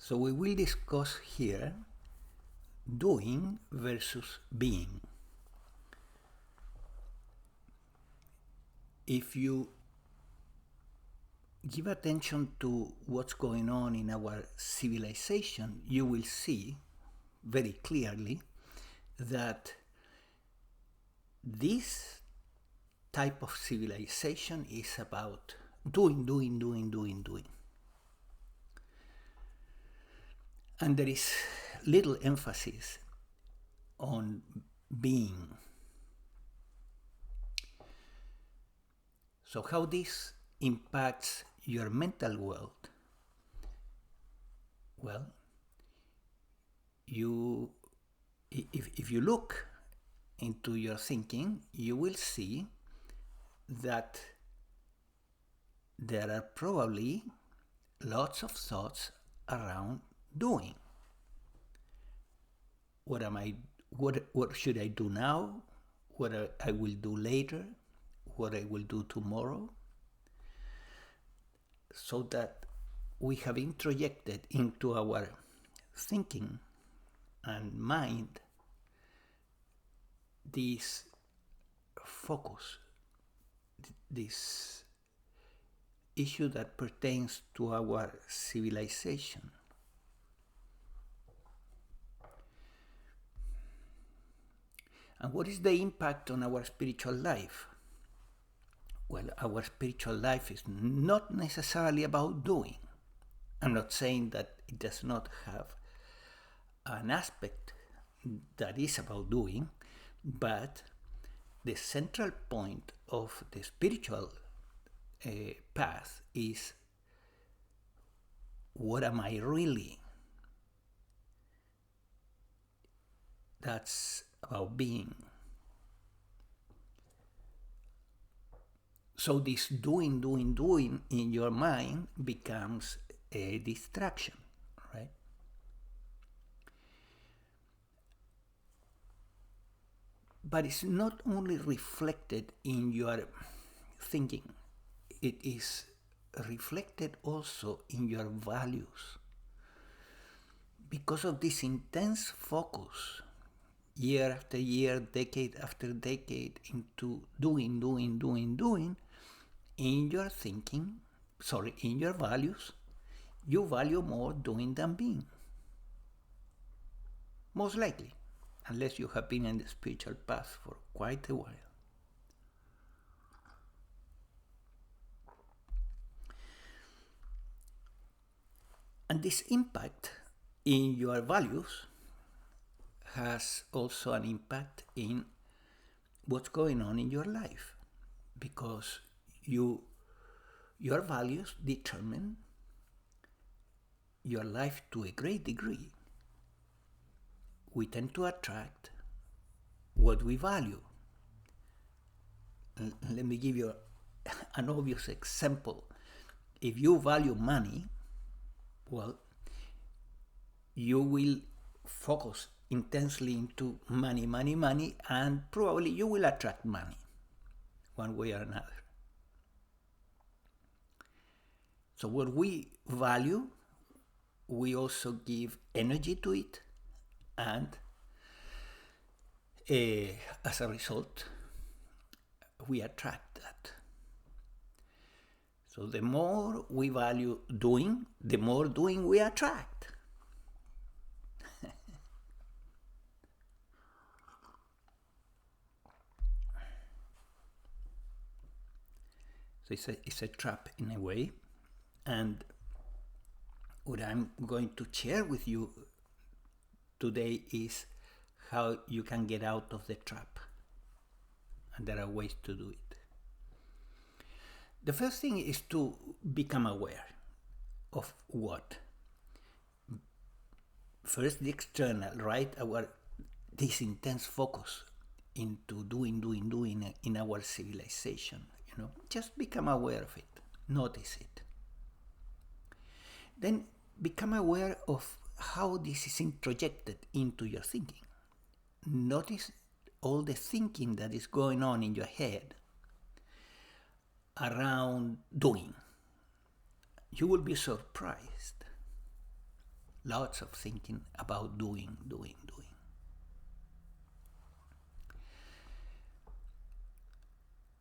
So we will discuss here doing versus being. If you give attention to what's going on in our civilization, you will see very clearly that this type of civilization is about doing. And there is little emphasis on being. So how this impacts your mental world? Well, if you look into your thinking, you will see that there are probably lots of thoughts around doing. What should I do now? What I will do later? What I will do tomorrow? So that we have introjected into our thinking and mind this focus, this issue that pertains to our civilization. And what is the impact on our spiritual life? Well, our spiritual life is not necessarily about doing. I'm not saying that it does not have an aspect that is about doing, but the central point of the spiritual path is, what am I really? That's about being. So this doing in your mind becomes a distraction, right? But it's not only reflected in your thinking, it is reflected also in your values. Because of this intense focus, year after year, decade after decade, into doing, in your thinking, in your values, you value more doing than being. Most likely, unless you have been in the spiritual path for quite a while. And this impact in your values has also an impact in what's going on in your life, because your values determine your life to a great degree. We tend to attract what we value. Let me give you an obvious example. If you value money, well, you will focus intensely into money, and probably you will attract money one way or another. So what we value, we also give energy to it, and as a result, we attract that. So the more we value doing, the more doing we attract. So it's a trap in a way. And what I'm going to share with you today is how you can get out of the trap. And there are ways to do it. The first thing is to become aware of what? First, the external, right? This intense focus into doing in our civilization. Just become aware of it. Notice it. Then become aware of how this is introjected into your thinking. Notice all the thinking that is going on in your head around doing. You will be surprised. lots of thinking about doing.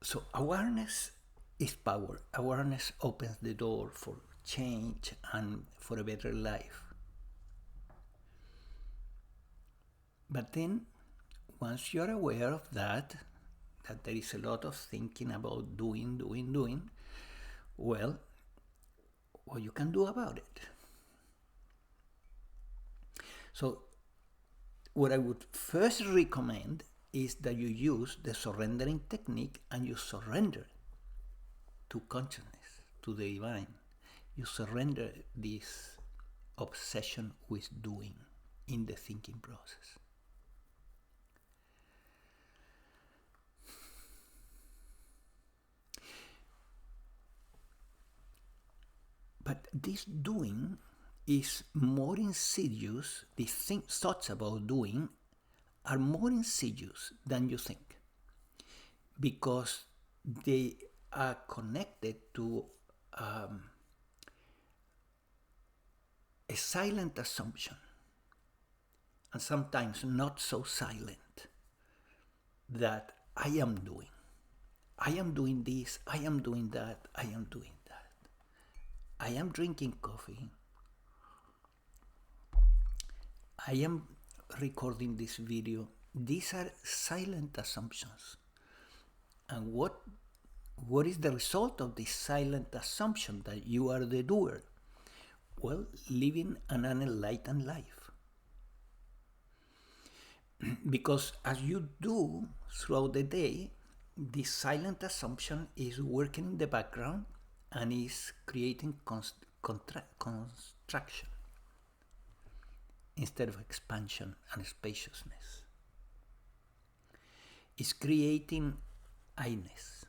So awareness is power. Awareness opens the door for change and for a better life. But then, once you're aware of that there is a lot of thinking about doing, well, what you can do about it. So, what I would first recommend is that you use the surrendering technique and you surrender to consciousness, to the divine. You surrender this obsession with doing in the thinking process. But this doing is more insidious, these thoughts about doing are more insidious than you think, because they are connected to a silent assumption, and sometimes not so silent, that I am doing this, I am doing that, I am doing that. I am drinking coffee. I am recording this video. These are silent assumptions. And what is the result of this silent assumption that you are the doer? Well, living an unenlightened life. Because as you do throughout the day, this silent assumption is working in the background and is creating contraction instead of expansion and spaciousness. It's creating I-ness.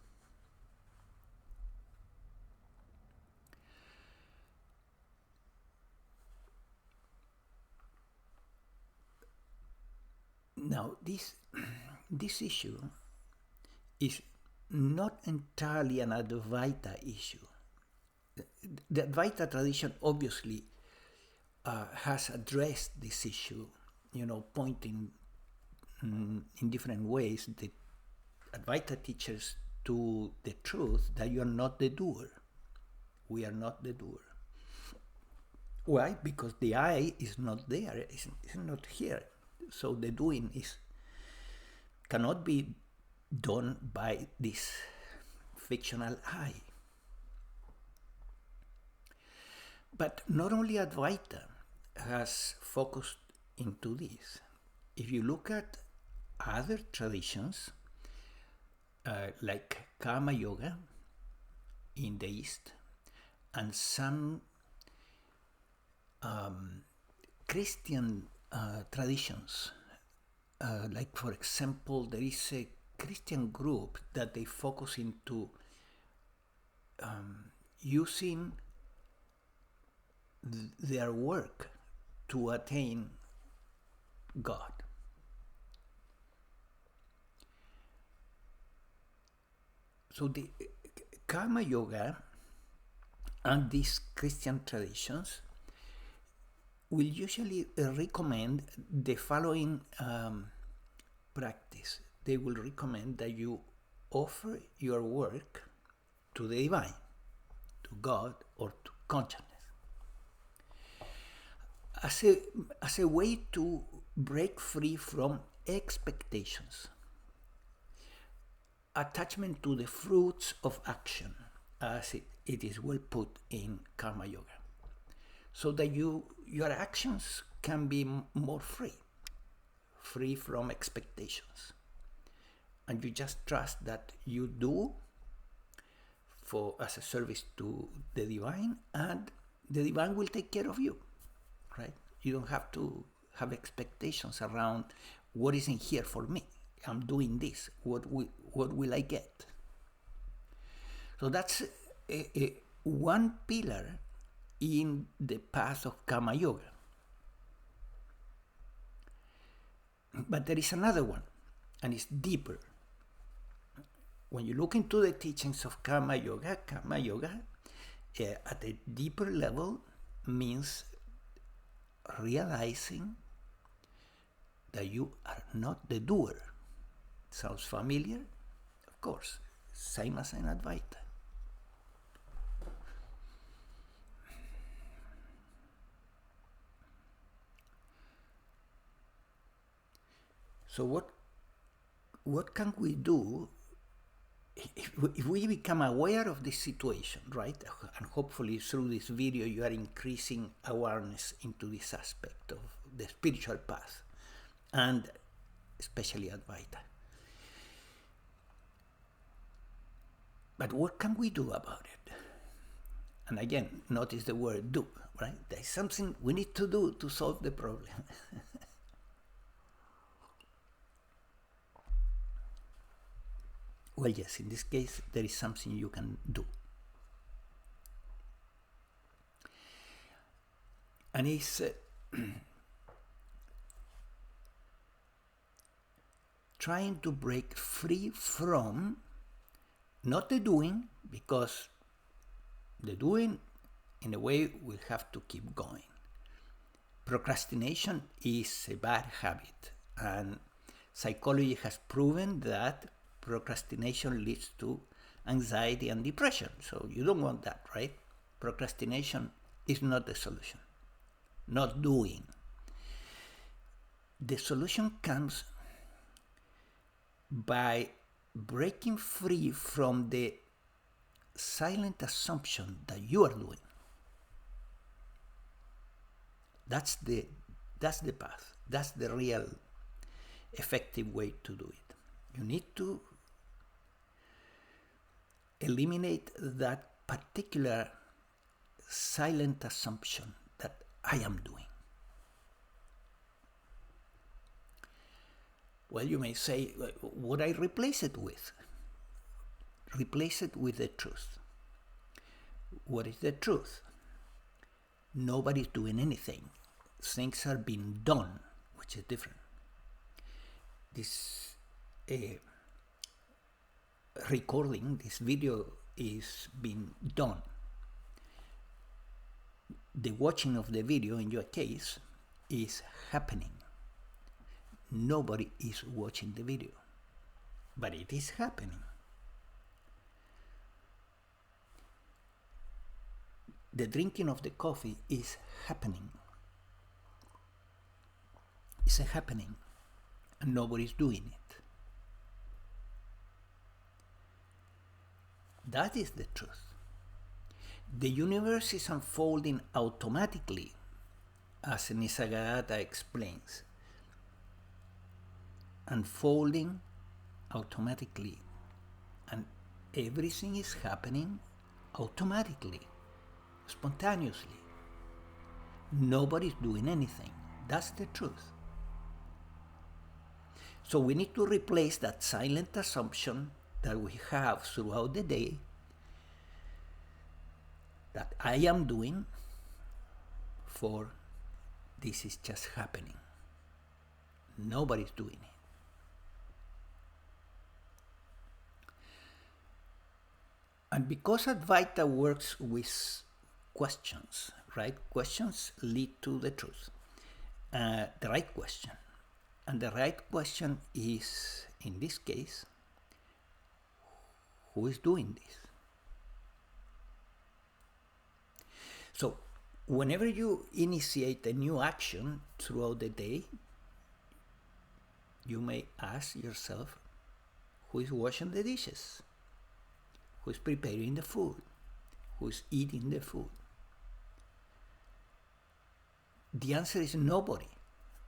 Now, this issue is not entirely an Advaita issue. The Advaita tradition obviously has addressed this issue, pointing in different ways the Advaita teaches to the truth that you are not the doer. We are not the doer. Why? Because the I is not there, it's not here. So the doing cannot be done by this fictional I. But not only Advaita has focused into this. If you look at other traditions, like Karma Yoga in the East, and some Christian traditions, like for example, there is a Christian group that they focus into using their work to attain God. So the Karma Yoga and these Christian traditions will usually recommend the following practice. They will recommend that you offer your work to the divine, to God, or to consciousness, as a way to break free from expectations, attachment to the fruits of action, as it is well put in Karma Yoga, so that your actions can be more free from expectations, and you just trust that you do as a service to the divine, and the divine will take care of you, right? You don't have to have expectations around what is in here for me. I'm doing this. What will I get? So that's one pillar in the path of Karma Yoga. But there is another one, and it's deeper. When you look into the teachings of Karma Yoga at a deeper level means realizing that you are not the doer. Sounds familiar? Of course, same as in Advaita. So what can we do if we become aware of this situation, right? And hopefully through this video you are increasing awareness into this aspect of the spiritual path, and especially Advaita. But what can we do about it? And again, notice the word do, right? There's something we need to do to solve the problem. Well, yes, in this case, there is something you can do. And it's trying to break free from not the doing, because the doing, in a way, will have to keep going. Procrastination is a bad habit, and psychology has proven that procrastination leads to anxiety and depression. So you don't want that, right? Procrastination is not the solution. Not doing. The solution comes by breaking free from the silent assumption that you are doing. That's the path. That's the real effective way to do it. You need to eliminate that particular silent assumption that I am doing. Well, you may say, would I replace it with? Replace it with the truth. What is the truth? Nobody's doing anything. Things are being done, which is different. This recording, this video is being done. The watching of the video, in your case, is happening. Nobody is watching the video, but it is happening. The drinking of the coffee is happening. It's happening, and nobody's doing it. That is the truth. The universe is unfolding automatically, as Nisargadatta explains. Unfolding automatically, and everything is happening automatically, spontaneously. Nobody's doing anything. That's the truth. So we need to replace that silent assumption that we have throughout the day that I am doing for this is just happening. Nobody's doing it. And because Advaita works with questions, right? Questions lead to the truth. The right question. And the right question is, in this case, who is doing this? So, whenever you initiate a new action throughout the day, you may ask yourself, who is washing the dishes? Who is preparing the food? Who is eating the food? The answer is nobody,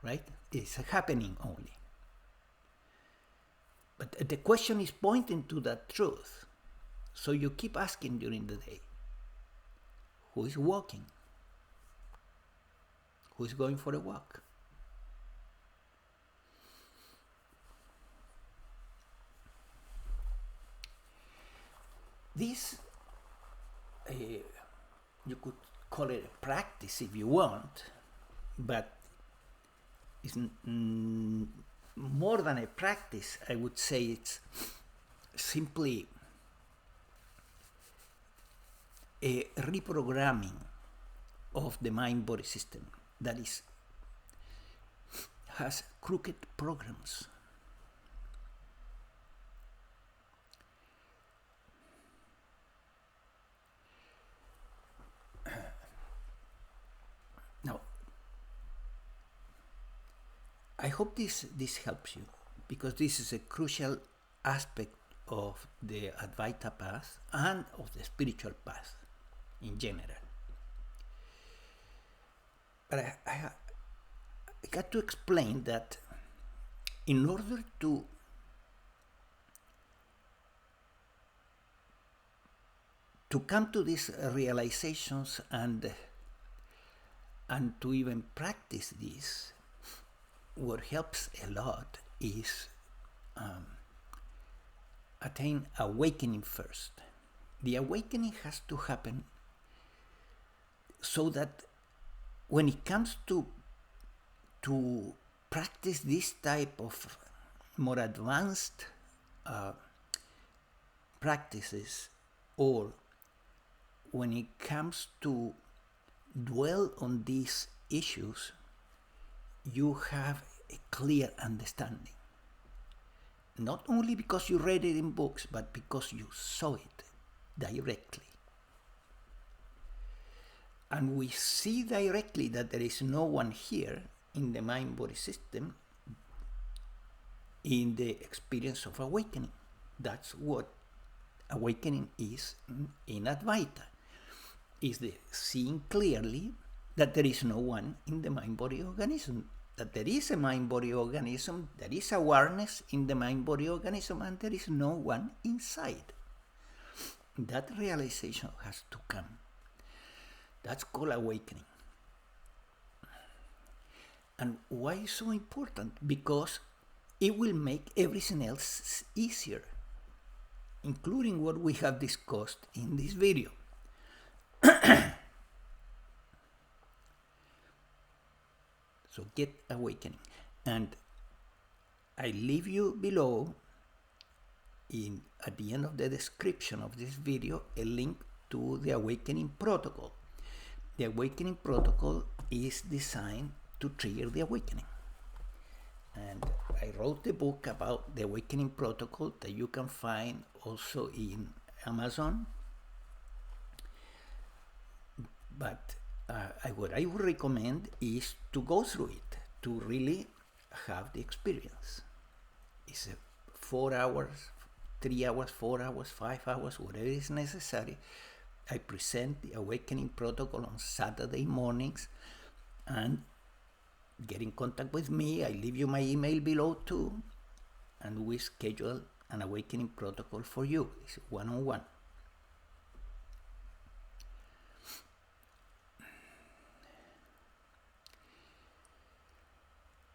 right? It's happening only. But the question is pointing to that truth. So you keep asking during the day, who is walking? Who is going for a walk? This, you could call it a practice if you want, but it's more than a practice. I would say it's simply a reprogramming of the mind-body system. that has crooked programs. Now, I hope this helps you, because this is a crucial aspect of the Advaita path and of the spiritual path in general. But I got to explain that in order to come to these realizations and to even practice this, what helps a lot is attain awakening first. The awakening has to happen so that when it comes to practice this type of more advanced practices, or when it comes to dwell on these issues, you have a clear understanding. Not only because you read it in books, but because you saw it directly. And we see directly that there is no one here in the mind-body system in the experience of awakening. That's what awakening is in Advaita, is the seeing clearly that there is no one in the mind-body organism, that there is a mind-body organism, there is awareness in the mind-body organism, and there is no one inside. That realization has to come. That's called awakening. And why is so important? Because it will make everything else easier, including what we have discussed in this video. So get awakening. And I leave you below, at the end of the description of this video, a link to the awakening protocol. The awakening protocol is designed to trigger the awakening. And I wrote the book about the awakening protocol that you can find also in Amazon. But what I would recommend is to go through it, to really have the experience. It's 4 hours, 3 hours, 4 hours, 5 hours, whatever is necessary. I present the awakening protocol on Saturday mornings, and get in contact with me. I leave you my email below too, and we schedule an awakening protocol for you. It's one-on-one.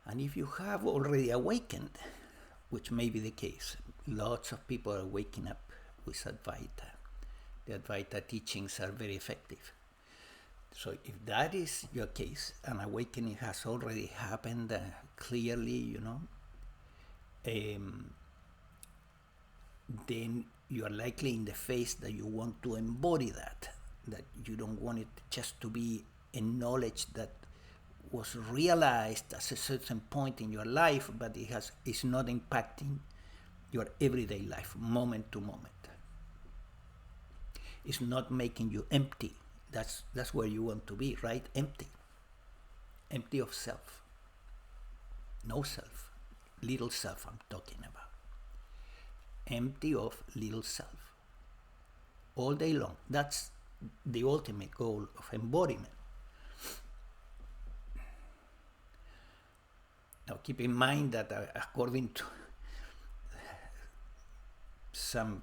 And if you have already awakened, which may be the case, lots of people are waking up with Advaita. The Advaita teachings are very effective. So if that is your case, an awakening has already happened clearly, then you are likely in the phase that you want to embody that you don't want it just to be a knowledge that was realized at a certain point in your life, but it's not impacting your everyday life, moment to moment. It's not making you empty. That's where you want to be, right? Empty of self. No self. Little self I'm talking about. Empty of little self. All day long. That's the ultimate goal of embodiment. Now keep in mind that according to some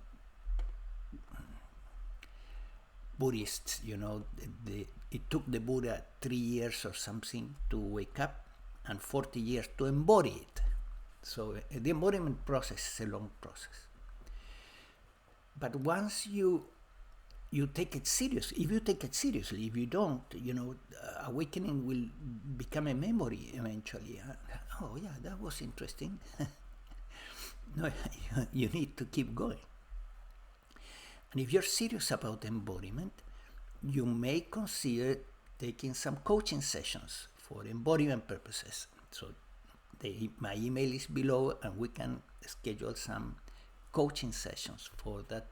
Buddhists, it took the Buddha 3 years or something to wake up and 40 years to embody it. So the embodiment process is a long process. But once you take it seriously, if you don't, awakening will become a memory eventually. Oh yeah, that was interesting. No, you need to keep going. And if you're serious about embodiment, you may consider taking some coaching sessions for embodiment purposes. So my email is below, and we can schedule some coaching sessions for that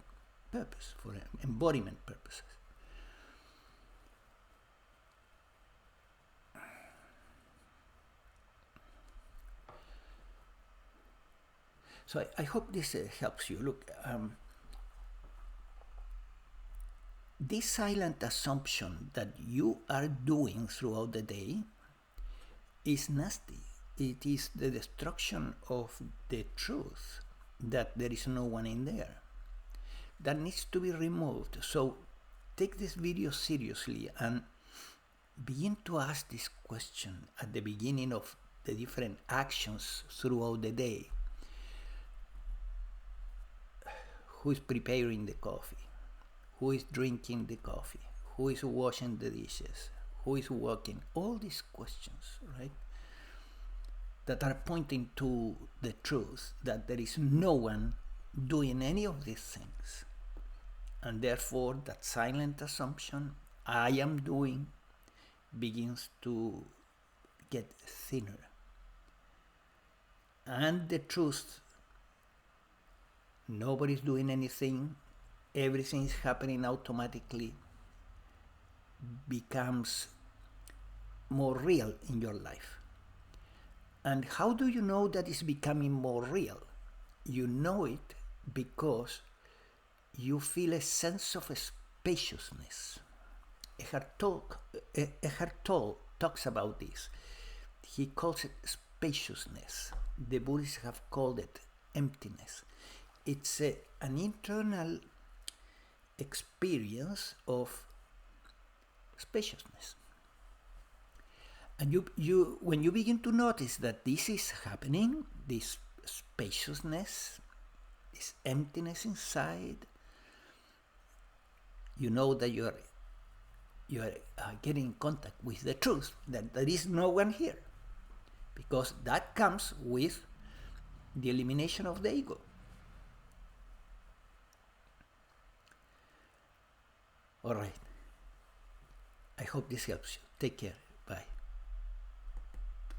purpose, for embodiment purposes. So I hope this helps you. Look, this silent assumption that you are doing throughout the day is nasty. It is the destruction of the truth that there is no one in there. That needs to be removed. So take this video seriously and begin to ask this question at the beginning of the different actions throughout the day. Who is preparing the coffee? Who is drinking the coffee? Who is washing the dishes? Who is walking? All these questions, right? That are pointing to the truth that there is no one doing any of these things. And therefore, that silent assumption, I am doing, begins to get thinner. And the truth, nobody's doing anything, everything is happening automatically, becomes more real in your life. And how do you know that it's becoming more real? You know it because you feel a sense of spaciousness. Eckhart Tolle talks about this. He calls it spaciousness. The Buddhists have called it emptiness. It's an internal experience of spaciousness. And when you begin to notice that this is happening, this spaciousness, this emptiness inside, you know that you are getting in contact with the truth, that there is no one here, because that comes with the elimination of the ego. All right. I hope this helps you. Take care.